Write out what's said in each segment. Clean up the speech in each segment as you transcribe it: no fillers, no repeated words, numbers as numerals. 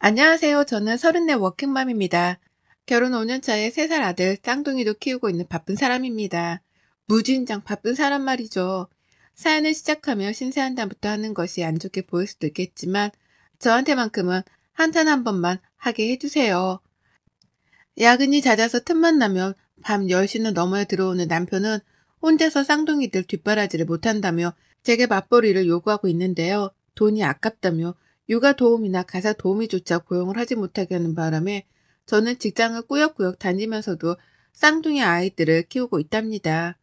안녕하세요. 저는 34 워킹맘입니다. 결혼 5년 차에 3살 아들 쌍둥이도 키우고 있는 바쁜 사람입니다. 무진장 바쁜 사람 말이죠. 사연을 시작하며 신세한담부터 하는 것이 안 좋게 보일 수도 있겠지만 저한테만큼은 한탄 한 번만 하게 해주세요. 야근이 잦아서 틈만 나면 밤 10시는 넘어야 들어오는 남편은 혼자서 쌍둥이들 뒷바라지를 못한다며 제게 맞벌이를 요구하고 있는데요. 돈이 아깝다며 육아 도우미나 가사 도우미조차 고용을 하지 못하게 하는 바람에 저는 직장을 꾸역꾸역 다니면서도 쌍둥이 아이들을 키우고 있답니다.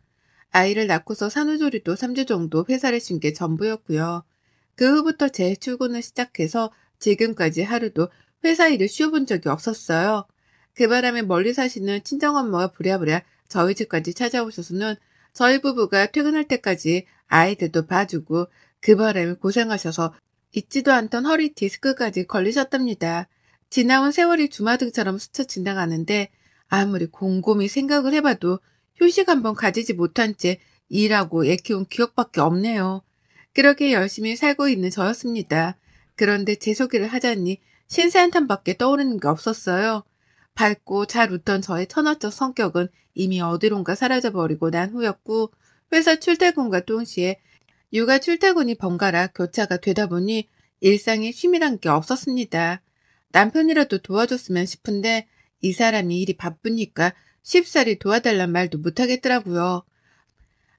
아이를 낳고서 산후조리도 3주 정도 회사를 쉰 게 전부였고요. 그 후부터 제 출근을 시작해서 지금까지 하루도 회사 일을 쉬어본 적이 없었어요. 그 바람에 멀리 사시는 친정엄마가 부랴부랴 저희 집까지 찾아오셔서는 저희 부부가 퇴근할 때까지 아이들도 봐주고 그 바람에 고생하셔서 잊지도 않던 허리 디스크까지 걸리셨답니다. 지나온 세월이 주마등처럼 스쳐 지나가는데 아무리 곰곰이 생각을 해봐도 휴식 한번 가지지 못한 채 일하고 애 키운 기억밖에 없네요. 그렇게 열심히 살고 있는 저였습니다. 그런데 제 소개를 하자니 신세한탄밖에 떠오르는 게 없었어요. 밝고 잘 웃던 저의 천하적 성격은 이미 어디론가 사라져버리고 난 후였고 회사 출퇴근과 동시에 육아 출퇴근이 번갈아 교차가 되다 보니 일상에 쉼이란 게 없었습니다. 남편이라도 도와줬으면 싶은데 이 사람이 일이 바쁘니까 쉽사리 도와달란 말도 못하겠더라고요.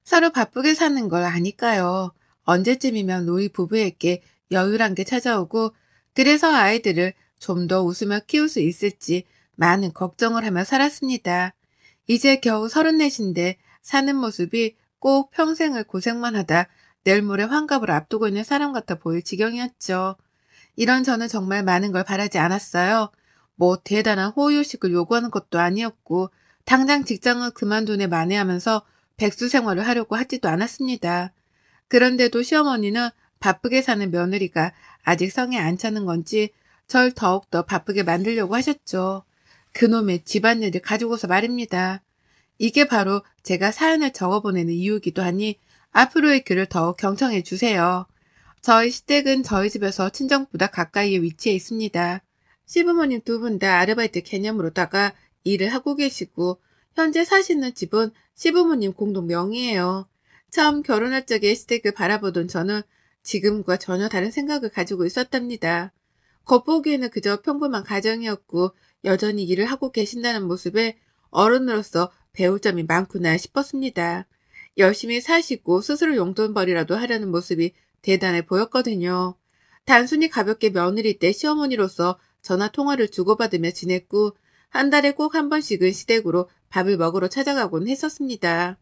서로 바쁘게 사는 걸 아니까요. 언제쯤이면 우리 부부에게 여유란 게 찾아오고 그래서 아이들을 좀 더 웃으며 키울 수 있을지 많은 걱정을 하며 살았습니다. 이제 겨우 34인데 사는 모습이 꼭 평생을 고생만 하다 내일 모레 환갑을 앞두고 있는 사람 같아 보일 지경이었죠. 이런 저는 정말 많은 걸 바라지 않았어요. 뭐 대단한 호의호식을 요구하는 것도 아니었고 당장 직장을 그만두네 만회하면서 백수 생활을 하려고 하지도 않았습니다. 그런데도 시어머니는 바쁘게 사는 며느리가 아직 성에 안 차는 건지 절 더욱더 바쁘게 만들려고 하셨죠. 그놈의 집안일을 가지고서 말입니다. 이게 바로 제가 사연을 적어보내는 이유이기도 하니 앞으로의 길을 더욱 경청해 주세요. 저희 시댁은 저희 집에서 친정보다 가까이에 위치해 있습니다. 시부모님 두 분 다 아르바이트 개념으로다가 일을 하고 계시고 현재 사시는 집은 시부모님 공동 명의예요. 처음 결혼할 적에 시댁을 바라보던 저는 지금과 전혀 다른 생각을 가지고 있었답니다. 겉보기에는 그저 평범한 가정이었고 여전히 일을 하고 계신다는 모습에 어른으로서 배울 점이 많구나 싶었습니다. 열심히 사시고 스스로 용돈벌이라도 하려는 모습이 대단해 보였거든요. 단순히 가볍게 며느리 때 시어머니로서 전화 통화를 주고받으며 지냈고 한 달에 꼭 한 번씩은 시댁으로 밥을 먹으러 찾아가곤 했었습니다.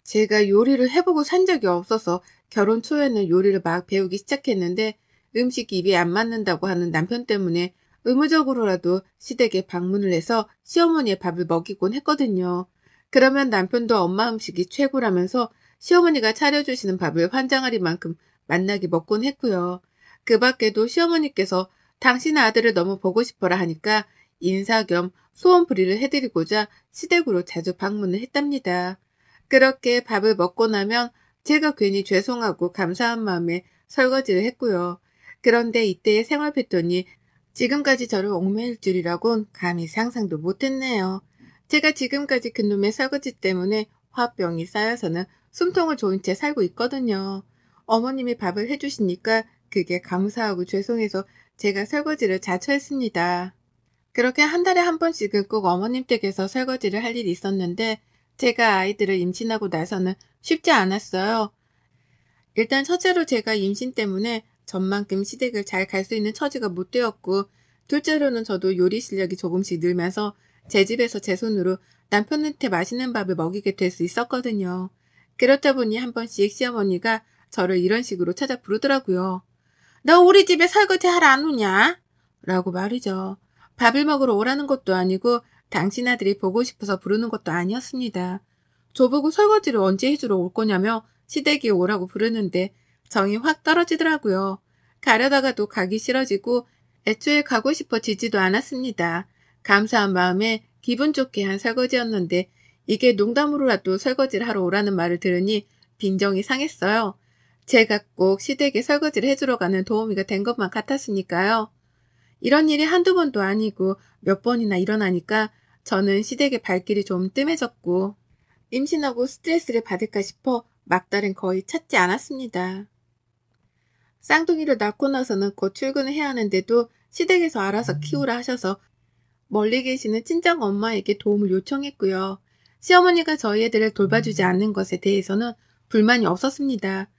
제가 요리를 해보고 산 적이 없어서 결혼 초에는 요리를 막 배우기 시작했는데 음식 입에 안 맞는다고 하는 남편 때문에 의무적으로라도 시댁에 방문을 해서 시어머니의 밥을 먹이곤 했거든요. 그러면 남편도 엄마 음식이 최고라면서 시어머니가 차려주시는 밥을 환장하리만큼 맛나게 먹곤 했고요. 그 밖에도 시어머니께서 당신 아들을 너무 보고 싶어라 하니까 인사 겸 소원 부리를 해드리고자 시댁으로 자주 방문을 했답니다. 그렇게 밥을 먹고 나면 제가 괜히 죄송하고 감사한 마음에 설거지를 했고요. 그런데 이때의 생활 패턴이 지금까지 저를 옥매일 줄이라곤 감히 상상도 못했네요. 제가 지금까지 그놈의 설거지 때문에 화병이 쌓여서는 숨통을 조인 채 살고 있거든요. 어머님이 밥을 해주시니까 그게 감사하고 죄송해서 제가 설거지를 자주 했습니다. 그렇게 한 달에 한 번씩은 꼭 어머님 댁에서 설거지를 할 일이 있었는데 제가 아이들을 임신하고 나서는 쉽지 않았어요. 일단 첫째로 제가 임신 때문에 전만큼 시댁을 잘 갈 수 있는 처지가 못 되었고 둘째로는 저도 요리 실력이 조금씩 늘면서 제 집에서 제 손으로 남편한테 맛있는 밥을 먹이게 될 수 있었거든요. 그렇다 보니 한 번씩 시어머니가 저를 이런 식으로 찾아 부르더라고요. 너 우리 집에 설거지 하러 안 오냐? 라고 말이죠. 밥을 먹으러 오라는 것도 아니고 당신 아들이 보고 싶어서 부르는 것도 아니었습니다. 저보고 설거지를 언제 해주러 올 거냐며 시댁에 오라고 부르는데 정이 확 떨어지더라고요. 가려다가도 가기 싫어지고 애초에 가고 싶어지지도 않았습니다. 감사한 마음에 기분 좋게 한 설거지였는데 이게 농담으로라도 설거지를 하러 오라는 말을 들으니 빈정이 상했어요. 제가 꼭 시댁에 설거지를 해주러 가는 도우미가 된 것만 같았으니까요. 이런 일이 한두 번도 아니고 몇 번이나 일어나니까 저는 시댁의 발길이 좀 뜸해졌고 임신하고 스트레스를 받을까 싶어 막달은 거의 찾지 않았습니다. 쌍둥이를 낳고 나서는 곧 출근을 해야 하는데도 시댁에서 알아서 키우라 하셔서 멀리 계시는 친정 엄마에게 도움을 요청했고요. 시어머니가 저희 애들을 돌봐주지 않는 것에 대해서는 불만이 없었습니다.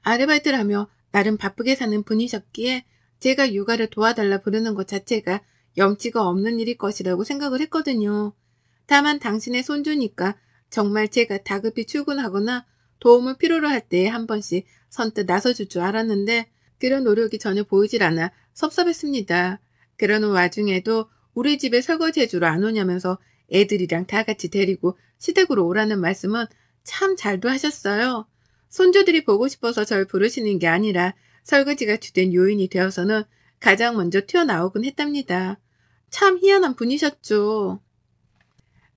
아르바이트를 하며 나름 바쁘게 사는 분이셨기에 제가 육아를 도와달라 부르는 것 자체가 염치가 없는 일일 것이라고 생각을 했거든요. 다만 당신의 손주니까 정말 제가 다급히 출근하거나 도움을 필요로 할 때에 한 번씩 선뜻 나서줄 줄 알았는데 그런 노력이 전혀 보이질 않아 섭섭했습니다. 그러는 와중에도 우리 집에 설거지 해주러 안 오냐면서 애들이랑 다 같이 데리고 시댁으로 오라는 말씀은 참 잘도 하셨어요. 손주들이 보고 싶어서 절 부르시는 게 아니라 설거지가 주된 요인이 되어서는 가장 먼저 튀어나오곤 했답니다. 참 희한한 분이셨죠.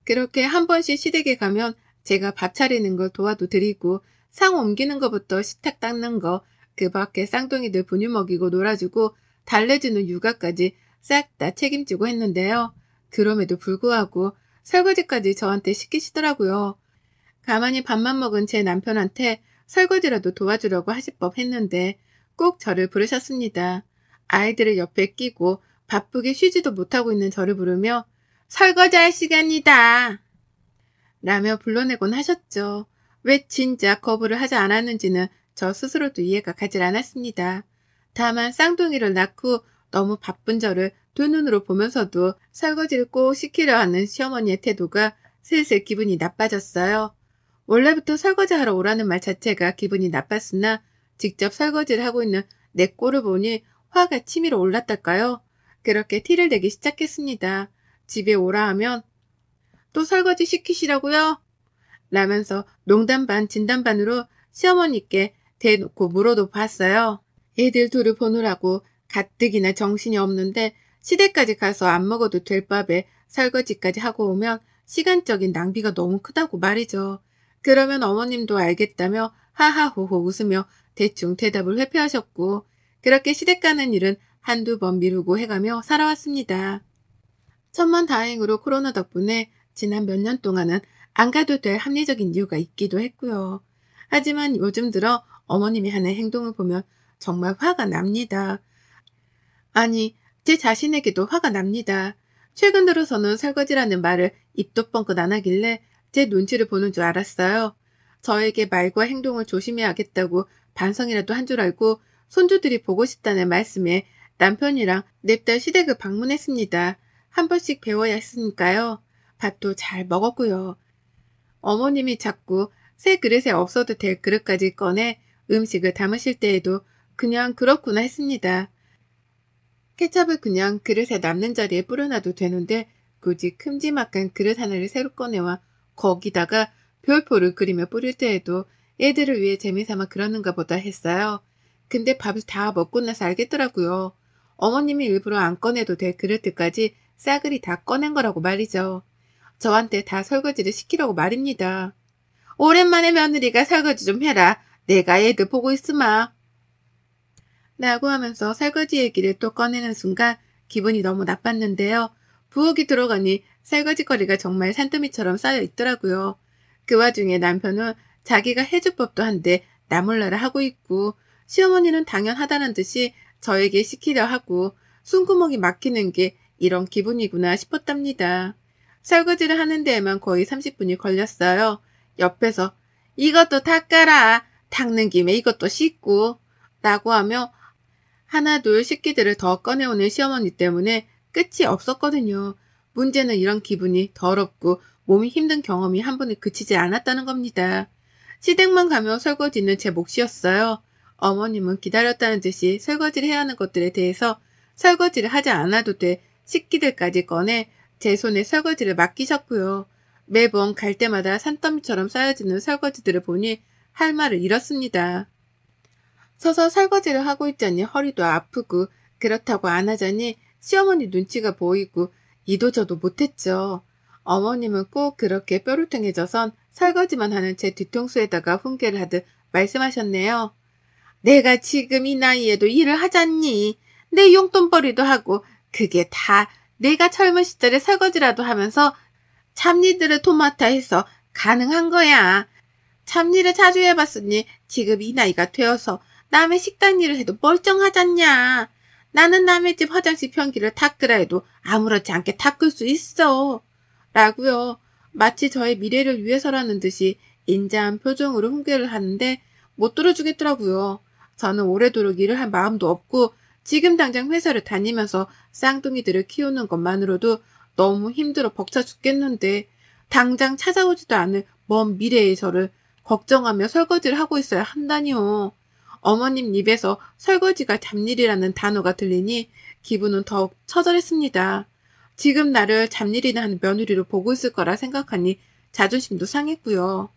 그렇게 한 번씩 시댁에 가면 제가 밥 차리는 걸 도와도 드리고 상 옮기는 것부터 식탁 닦는 거, 그 밖에 쌍둥이들 분유 먹이고 놀아주고 달래주는 육아까지 싹 다 책임지고 했는데요. 그럼에도 불구하고 설거지까지 저한테 시키시더라고요. 가만히 밥만 먹은 제 남편한테 설거지라도 도와주려고 하실 법 했는데 꼭 저를 부르셨습니다. 아이들을 옆에 끼고 바쁘게 쉬지도 못하고 있는 저를 부르며 설거지할 시간이다 라며 불러내곤 하셨죠. 왜 진작 거부를 하지 않았는지는 저 스스로도 이해가 가질 않았습니다. 다만 쌍둥이를 낳고 너무 바쁜 저를 두 눈으로 보면서도 설거지를 꼭 시키려 하는 시어머니의 태도가 슬슬 기분이 나빠졌어요. 원래부터 설거지하러 오라는 말 자체가 기분이 나빴으나 직접 설거지를 하고 있는 내 꼴을 보니 화가 치밀어 올랐달까요? 그렇게 티를 내기 시작했습니다. 집에 오라 하면 또 설거지 시키시라고요? 라면서 농담 반 진담 반으로 시어머니께 대놓고 물어도 봤어요. 애들 둘을 보느라고 가뜩이나 정신이 없는데 시댁까지 가서 안 먹어도 될 밥에 설거지까지 하고 오면 시간적인 낭비가 너무 크다고 말이죠. 그러면 어머님도 알겠다며 하하호호 웃으며 대충 대답을 회피하셨고 그렇게 시댁 가는 일은 한두 번 미루고 해가며 살아왔습니다. 천만다행으로 코로나 덕분에 지난 몇 년 동안은 안 가도 될 합리적인 이유가 있기도 했고요. 하지만 요즘 들어 어머님이 하는 행동을 보면 정말 화가 납니다. 아니, 제 자신에게도 화가 납니다. 최근 들어서는 설거지라는 말을 입도 뻥끗 안 하길래 제 눈치를 보는 줄 알았어요. 저에게 말과 행동을 조심해야겠다고 반성이라도 한 줄 알고 손주들이 보고 싶다는 말씀에 남편이랑 냅다 시댁을 방문했습니다. 한 번씩 배워야 했으니까요. 밥도 잘 먹었고요. 어머님이 자꾸 새 그릇에 없어도 될 그릇까지 꺼내 음식을 담으실 때에도 그냥 그렇구나 했습니다. 케첩을 그냥 그릇에 남는 자리에 뿌려놔도 되는데 굳이 큼지막한 그릇 하나를 새로 꺼내와 거기다가 별표를 그리며 뿌릴 때에도 애들을 위해 재미삼아 그러는가 보다 했어요. 근데 밥을 다 먹고 나서 알겠더라고요. 어머님이 일부러 안 꺼내도 될 그릇들까지 싸그리 다 꺼낸 거라고 말이죠. 저한테 다 설거지를 시키라고 말입니다. 오랜만에 며느리가 설거지 좀 해라. 내가 애들 보고 있으마. 라고 하면서 설거지 얘기를 또 꺼내는 순간 기분이 너무 나빴는데요. 부엌이 들어가니 설거지거리가 정말 산더미처럼 쌓여 있더라고요. 그 와중에 남편은 자기가 해줄 법도 한데 나 몰라라 하고 있고 시어머니는 당연하다는 듯이 저에게 시키려 하고 숨구멍이 막히는 게 이런 기분이구나 싶었답니다. 설거지를 하는 데에만 거의 30분이 걸렸어요. 옆에서 이것도 닦아라. 닦는 김에 이것도 씻고 라고 하며 하나 둘 식기들을 더 꺼내오는 시어머니 때문에 끝이 없었거든요. 문제는 이런 기분이 더럽고 몸이 힘든 경험이 한 번에 그치지 않았다는 겁니다. 시댁만 가면 설거지는 제 몫이었어요. 어머님은 기다렸다는 듯이 설거지를 해야 하는 것들에 대해서 설거지를 하지 않아도 돼 식기들까지 꺼내 제 손에 설거지를 맡기셨고요. 매번 갈 때마다 산더미처럼 쌓여지는 설거지들을 보니 할 말을 잃었습니다. 서서 설거지를 하고 있자니 허리도 아프고 그렇다고 안 하자니 시어머니 눈치가 보이고 이도저도 못했죠. 어머님은 꼭 그렇게 뾰루퉁해져선 설거지만 하는 제 뒤통수에다가 훈계를 하듯 말씀하셨네요. 내가 지금 이 나이에도 일을 하잖니. 내 용돈벌이도 하고 그게 다 내가 젊은 시절에 설거지라도 하면서 잡일들을 도맡아 해서 가능한 거야. 잡일을 자주 해봤으니 지금 이 나이가 되어서 남의 식당 일을 해도 멀쩡하잖냐. 나는 남의 집 화장실 변기를 닦으라 해도 아무렇지 않게 닦을 수 있어. 라고요. 마치 저의 미래를 위해서라는 듯이 인자한 표정으로 훈계를 하는데 못 들어주겠더라고요. 저는 오래도록 일을 할 마음도 없고 지금 당장 회사를 다니면서 쌍둥이들을 키우는 것만으로도 너무 힘들어 벅차 죽겠는데 당장 찾아오지도 않을 먼 미래의 저를 걱정하며 설거지를 하고 있어야 한다니요. 어머님 입에서 설거지가 잡일이라는 단어가 들리니 기분은 더욱 처절했습니다. 지금 나를 잡일이나 하는 며느리로 보고 있을 거라 생각하니 자존심도 상했고요.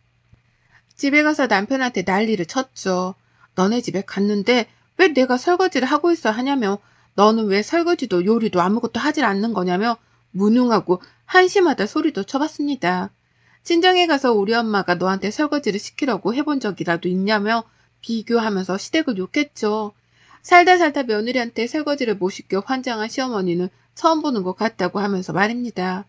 집에 가서 남편한테 난리를 쳤죠. 너네 집에 갔는데 왜 내가 설거지를 하고 있어야 하냐며, 너는 왜 설거지도 요리도 아무것도 하질 않는 거냐며 무능하고 한심하다 소리도 쳐봤습니다. 친정에 가서 우리 엄마가 너한테 설거지를 시키라고 해본 적이라도 있냐며 비교하면서 시댁을 욕했죠. 살다 살다 며느리한테 설거지를 못 시켜 환장한 시어머니는 처음 보는 것 같다고 하면서 말입니다.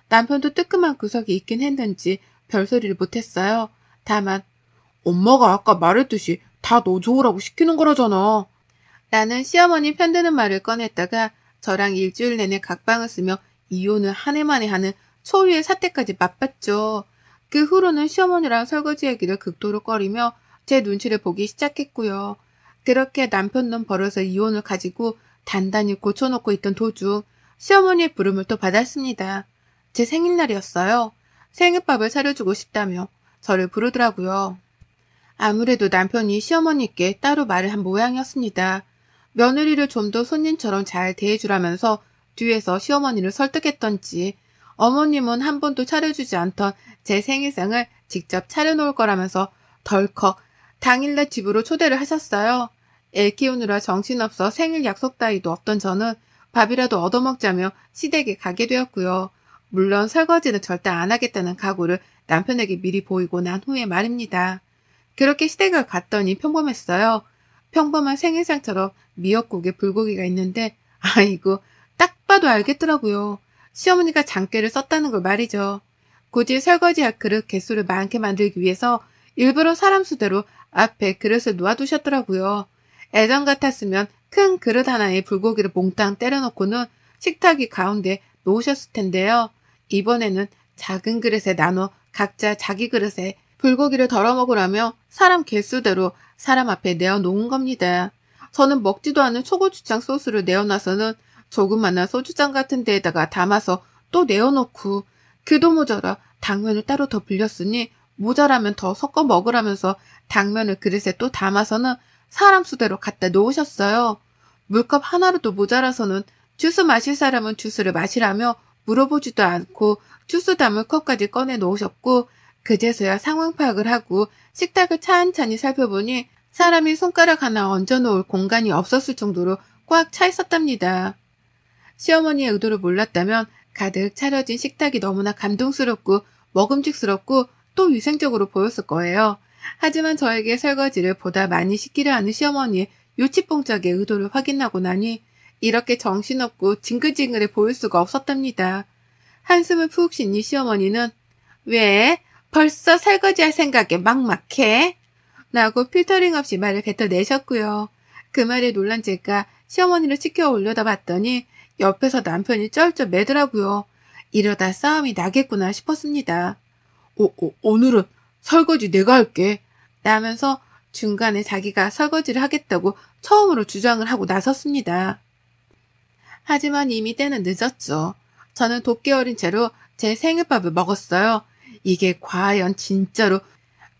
남편도 뜨끔한 구석이 있긴 했는지 별소리를 못했어요. 다만 엄마가 아까 말했듯이 다 너 좋으라고 시키는 거라잖아. 나는 시어머니 편드는 말을 꺼냈다가 저랑 일주일 내내 각방을 쓰며 이혼을 한 해 만에 하는 초유의 사태까지 맛봤죠. 그 후로는 시어머니랑 설거지 얘기를 극도로 꺼리며 제 눈치를 보기 시작했고요. 그렇게 남편 놈 버려서 이혼을 가지고 단단히 고쳐놓고 있던 도중 시어머니의 부름을 또 받았습니다. 제 생일날이었어요. 생일밥을 차려주고 싶다며 저를 부르더라고요. 아무래도 남편이 시어머니께 따로 말을 한 모양이었습니다. 며느리를 좀 더 손님처럼 잘 대해주라면서 뒤에서 시어머니를 설득했던지 어머님은 한 번도 차려주지 않던 제 생일상을 직접 차려놓을 거라면서 덜컥 당일날 집으로 초대를 하셨어요. 애 키우느라 정신없어 생일 약속 따위도 없던 저는 밥이라도 얻어먹자며 시댁에 가게 되었고요. 물론 설거지는 절대 안 하겠다는 각오를 남편에게 미리 보이고 난 후에 말입니다. 그렇게 시댁을 갔더니 평범했어요. 평범한 생일상처럼 미역국에 불고기가 있는데 아이고 딱 봐도 알겠더라고요. 시어머니가 장깨를 썼다는 걸 말이죠. 굳이 설거지할 그릇 개수를 많게 만들기 위해서 일부러 사람 수대로 앞에 그릇을 놓아두셨더라고요. 예전 같았으면 큰 그릇 하나에 불고기를 몽땅 때려놓고는 식탁이 가운데 놓으셨을 텐데요. 이번에는 작은 그릇에 나눠 각자 자기 그릇에 불고기를 덜어 먹으라며 사람 개수대로 사람 앞에 내어놓은 겁니다. 저는 먹지도 않은 초고추장 소스를 내어놔서는 조그마한 소주잔 같은 데에다가 담아서 또 내어놓고 그도 모자라 당면을 따로 더 빌렸으니 모자라면 더 섞어 먹으라면서 당면을 그릇에 또 담아서는 사람 수대로 갖다 놓으셨어요. 물컵 하나로도 모자라서는 주스 마실 사람은 주스를 마시라며 물어보지도 않고 주스 담을 컵까지 꺼내 놓으셨고 그제서야 상황 파악을 하고 식탁을 찬찬히 살펴보니 사람이 손가락 하나 얹어놓을 공간이 없었을 정도로 꽉 차 있었답니다. 시어머니의 의도를 몰랐다면 가득 차려진 식탁이 너무나 감동스럽고 먹음직스럽고 또 위생적으로 보였을 거예요. 하지만 저에게 설거지를 보다 많이 시키려 하는 시어머니의 요치뽕짝의 의도를 확인하고 나니 이렇게 정신없고 징글징글해 보일 수가 없었답니다. 한숨을 푹 쉬니 시어머니는 왜 벌써 설거지할 생각에 막막해? 라고 필터링 없이 말을 뱉어내셨고요. 그 말에 놀란 제가 시어머니를 치켜 올려다봤더니 옆에서 남편이 쩔쩔 매더라고요. 이러다 싸움이 나겠구나 싶었습니다. 오늘은 설거지 내가 할게. 라면서 중간에 자기가 설거지를 하겠다고 처음으로 주장을 하고 나섰습니다. 하지만 이미 때는 늦었죠. 저는 도끼 어린 채로 제 생일밥을 먹었어요. 이게 과연 진짜로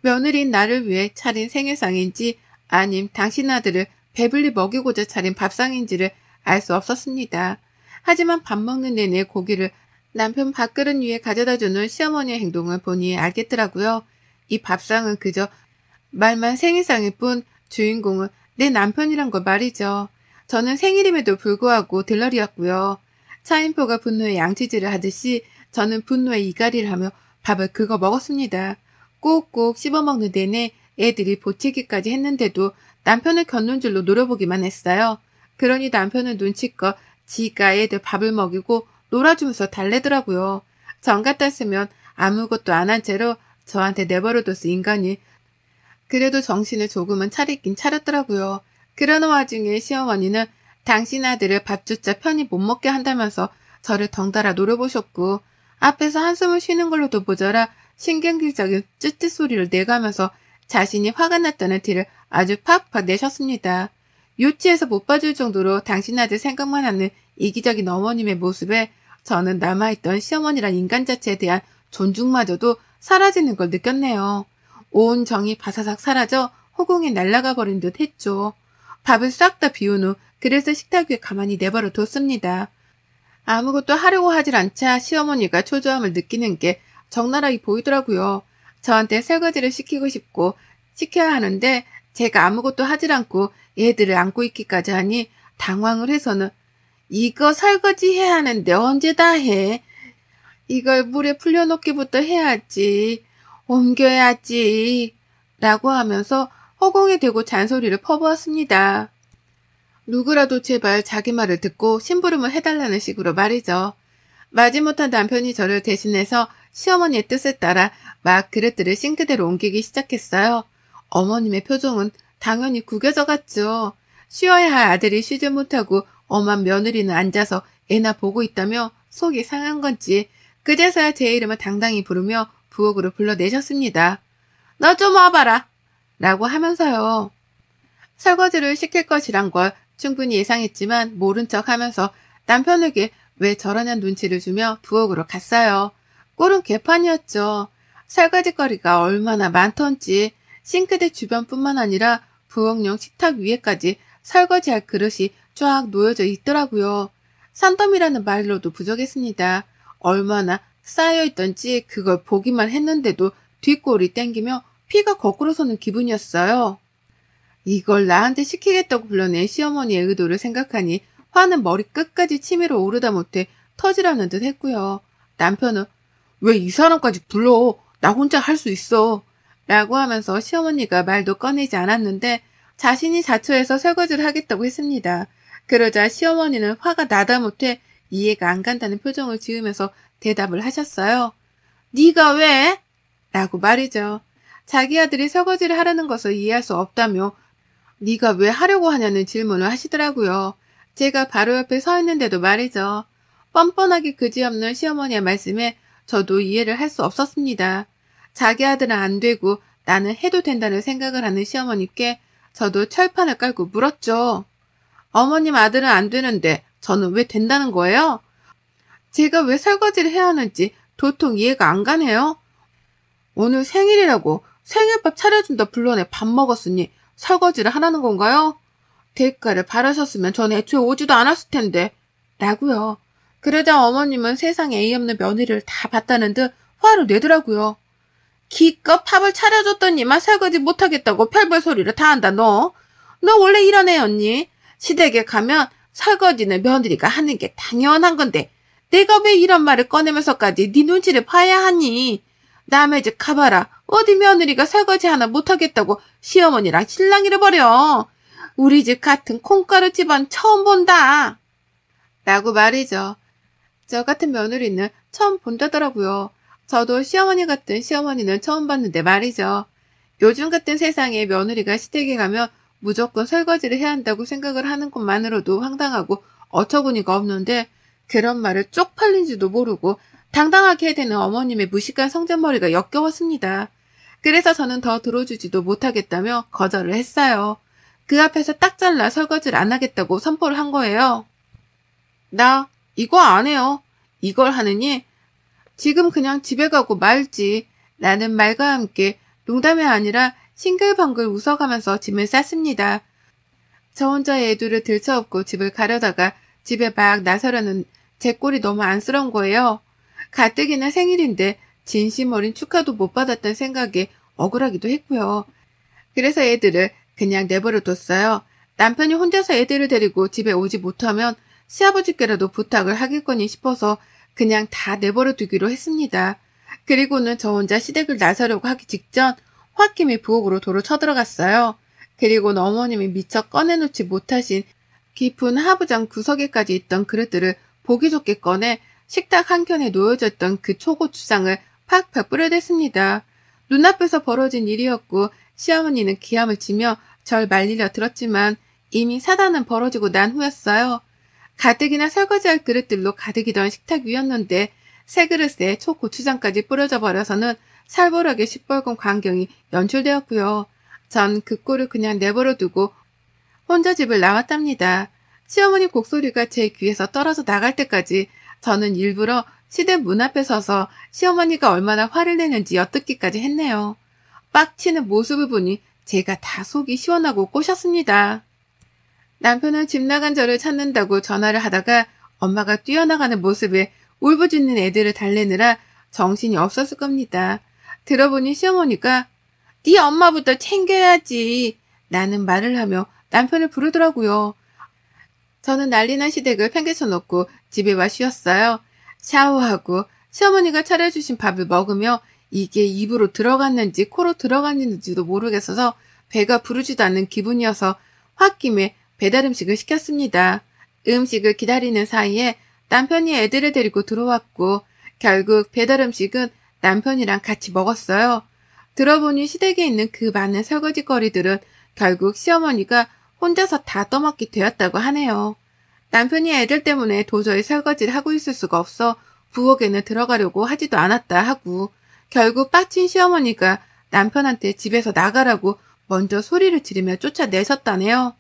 며느리인 나를 위해 차린 생일상인지 아님 당신 아들을 배불리 먹이고자 차린 밥상인지를 알 수 없었습니다. 하지만 밥 먹는 내내 고기를 남편 밥그릇 위에 가져다주는 시어머니의 행동을 보니 알겠더라고요. 이 밥상은 그저 말만 생일상일 뿐 주인공은 내 남편이란 걸 말이죠. 저는 생일임에도 불구하고 들러리였고요. 차인표가 분노의 양치질을 하듯이 저는 분노의 이갈이를 하며 밥을 긁어 먹었습니다. 꼭꼭 씹어먹는 내내 애들이 보채기까지 했는데도 남편을 곁눈질로 노려보기만 했어요. 그러니 남편은 눈치껏 지가 애들 밥을 먹이고 놀아주면서 달래더라고요. 전 같았으면 아무것도 안 한 채로 저한테 내버려뒀을 인간이 그래도 정신을 조금은 차리긴 차렸더라고요. 그러는 와중에 시어머니는 당신 아들을 밥조차 편히 못 먹게 한다면서 저를 덩달아 노려보셨고 앞에서 한숨을 쉬는 걸로도 모자라 신경질적인 쯧쯧 소리를 내가면서 자신이 화가 났다는 티를 아주 팍팍 내셨습니다. 유치해서 못 봐줄 정도로 당신 아들 생각만 하는 이기적인 어머님의 모습에 저는 남아있던 시어머니란 인간 자체에 대한 존중마저도 사라지는 걸 느꼈네요. 온 정이 바사삭 사라져 허공에 날아가 버린 듯 했죠. 밥을 싹 다 비운 후 그래서 식탁 위에 가만히 내버려 뒀습니다. 아무것도 하려고 하질 않자 시어머니가 초조함을 느끼는 게 적나라하게 보이더라고요. 저한테 설거지를 시키고 싶고 시켜야 하는데 제가 아무것도 하질 않고 애들을 안고 있기까지 하니 당황을 해서는 이거 설거지 해야 하는데 언제 다 해? 이걸 물에 불려놓기부터 해야지. 옮겨야지. 라고 하면서 허공에 대고 잔소리를 퍼부었습니다. 누구라도 제발 자기 말을 듣고 심부름을 해달라는 식으로 말이죠. 마지못한 남편이 저를 대신해서 시어머니의 뜻에 따라 막 그릇들을 싱크대로 옮기기 시작했어요. 어머님의 표정은 당연히 구겨져 갔죠. 쉬어야 할 아들이 쉬지 못하고 엄한 며느리는 앉아서 애나 보고 있다며 속이 상한 건지 그제서야 제 이름을 당당히 부르며 부엌으로 불러내셨습니다. 너 좀 와봐라 라고 하면서요. 설거지를 시킬 것이란 걸 충분히 예상했지만 모른 척하면서 남편에게 왜 저러냐는 눈치를 주며 부엌으로 갔어요. 꼴은 개판이었죠. 설거지거리가 얼마나 많던지 싱크대 주변뿐만 아니라 부엌용 식탁 위에까지 설거지할 그릇이 쫙 놓여져 있더라고요. 산더미라는 말로도 부족했습니다. 얼마나 쌓여있던지 그걸 보기만 했는데도 뒷골이 땡기며 피가 거꾸로 서는 기분이었어요. 이걸 나한테 시키겠다고 불러낸 시어머니의 의도를 생각하니 화는 머리 끝까지 치밀어 오르다 못해 터지라는 듯 했고요. 남편은 왜 이 사람까지 불러? 나 혼자 할 수 있어. 라고 하면서 시어머니가 말도 꺼내지 않았는데 자신이 자초해서 설거지를 하겠다고 했습니다. 그러자 시어머니는 화가 나다 못해 이해가 안 간다는 표정을 지으면서 대답을 하셨어요. 네가 왜? 라고 말이죠. 자기 아들이 설거지를 하라는 것을 이해할 수 없다며 네가 왜 하려고 하냐는 질문을 하시더라고요. 제가 바로 옆에 서 있는데도 말이죠. 뻔뻔하게 그지없는 시어머니의 말씀에 저도 이해를 할 수 없었습니다. 자기 아들은 안 되고 나는 해도 된다는 생각을 하는 시어머니께 저도 철판을 깔고 물었죠. 어머님 아들은 안 되는데 저는 왜 된다는 거예요? 제가 왜 설거지를 해야 하는지 도통 이해가 안 가네요. 오늘 생일이라고 생일밥 차려준다 불러내 밥 먹었으니 설거지를 하라는 건가요? 대가를 바라셨으면 전 애초에 오지도 않았을 텐데 라고요. 그러자 어머님은 세상에 예의 없는 며느리를 다 봤다는 듯 화를 내더라고요. 기껏 밥을 차려줬더니만 설거지 못하겠다고 별별 소리를 다 한다 너. 너 원래 이런 애였니? 시댁에 가면 설거지는 며느리가 하는 게 당연한 건데 내가 왜 이런 말을 꺼내면서까지 네 눈치를 봐야 하니? 남의 집 가봐라. 어디 며느리가 설거지 하나 못하겠다고 시어머니랑 실랑이를 벌여. 우리 집 같은 콩가루 집안 처음 본다. 라고 말이죠. 저 같은 며느리는 처음 본다더라고요. 저도 시어머니 같은 시어머니는 처음 봤는데 말이죠. 요즘 같은 세상에 며느리가 시댁에 가면 무조건 설거지를 해야 한다고 생각을 하는 것만으로도 황당하고 어처구니가 없는데 그런 말을 쪽팔린지도 모르고 당당하게 해대는 어머님의 무식한 성전머리가 역겨웠습니다. 그래서 저는 더 들어주지도 못하겠다며 거절을 했어요. 그 앞에서 딱 잘라 설거지를 안 하겠다고 선포를 한 거예요. 나 이거 안 해요. 이걸 하느니 지금 그냥 집에 가고 말지 라는 말과 함께 농담이 아니라 싱글벙글 웃어가면서 짐을 쌌습니다. 저 혼자 애들을 들쳐업고 집을 가려다가 집에 막 나서려는 제 꼴이 너무 안쓰러운 거예요. 가뜩이나 생일인데 진심 어린 축하도 못 받았다는 생각에 억울하기도 했고요. 그래서 애들을 그냥 내버려 뒀어요. 남편이 혼자서 애들을 데리고 집에 오지 못하면 시아버지께라도 부탁을 하겠거니 싶어서 그냥 다 내버려 두기로 했습니다. 그리고는 저 혼자 시댁을 나서려고 하기 직전 홧김에 부엌으로 도로 쳐들어갔어요. 그리고는 어머님이 미처 꺼내놓지 못하신 깊은 하부장 구석에까지 있던 그릇들을 보기 좋게 꺼내 식탁 한켠에 놓여져 있던 그 초고추장을 팍팍 뿌려댔습니다. 눈앞에서 벌어진 일이었고 시어머니는 기함을 치며 절 말리려 들었지만 이미 사단은 벌어지고 난 후였어요. 가뜩이나 설거지할 그릇들로 가득이던 식탁 위였는데 새 그릇에 초고추장까지 뿌려져 버려서는 살벌하게 시뻘건 광경이 연출되었고요. 전 그 꼴을 그냥 내버려 두고 혼자 집을 나왔답니다. 시어머니 곡소리가 제 귀에서 떨어져 나갈 때까지 저는 일부러 시댁 문 앞에 서서 시어머니가 얼마나 화를 내는지 엿듣기까지 했네요. 빡치는 모습을 보니 제가 다 속이 시원하고 꼬셨습니다. 남편은 집 나간 저를 찾는다고 전화를 하다가 엄마가 뛰어나가는 모습에 울부짖는 애들을 달래느라 정신이 없었을 겁니다. 들어보니 시어머니가 네 엄마부터 챙겨야지 라는 말을 하며 남편을 부르더라고요. 저는 난리난 시댁을 팽개쳐 놓고 집에 와 쉬었어요. 샤워하고 시어머니가 차려주신 밥을 먹으며 이게 입으로 들어갔는지 코로 들어갔는지도 모르겠어서 배가 부르지도 않는 기분이어서 홧김에 배달 음식을 시켰습니다. 음식을 기다리는 사이에 남편이 애들을 데리고 들어왔고 결국 배달 음식은 남편이랑 같이 먹었어요. 들어보니 시댁에 있는 그 많은 설거지거리들은 결국 시어머니가 혼자서 다 떠맡게 되었다고 하네요. 남편이 애들 때문에 도저히 설거지를 하고 있을 수가 없어 부엌에는 들어가려고 하지도 않았다 하고 결국 빡친 시어머니가 남편한테 집에서 나가라고 먼저 소리를 지르며 쫓아내셨다네요.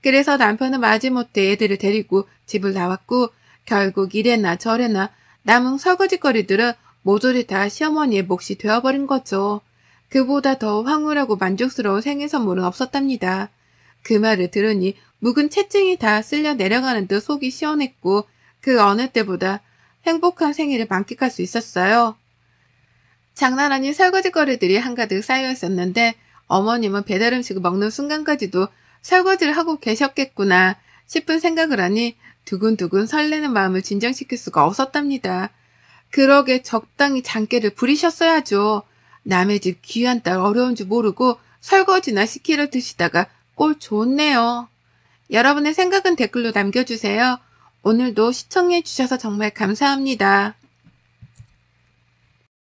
그래서 남편은 마지못해 애들을 데리고 집을 나왔고 결국 이래나 저래나 남은 설거지거리들은 모조리 다 시어머니의 몫이 되어버린 거죠. 그보다 더 황홀하고 만족스러운 생일 선물은 없었답니다. 그 말을 들으니 묵은 채증이 다 쓸려 내려가는 듯 속이 시원했고 그 어느 때보다 행복한 생일을 만끽할 수 있었어요. 장난 아닌 설거지거리들이 한가득 쌓여 있었는데 어머님은 배달 음식을 먹는 순간까지도 설거지를 하고 계셨겠구나 싶은 생각을 하니 두근두근 설레는 마음을 진정시킬 수가 없었답니다. 그러게 적당히 장깨를 부리셨어야죠. 남의 집 귀한 딸 어려운 줄 모르고 설거지나 시키려 드시다가 꼴 좋네요. 여러분의 생각은 댓글로 남겨주세요. 오늘도 시청해주셔서 정말 감사합니다.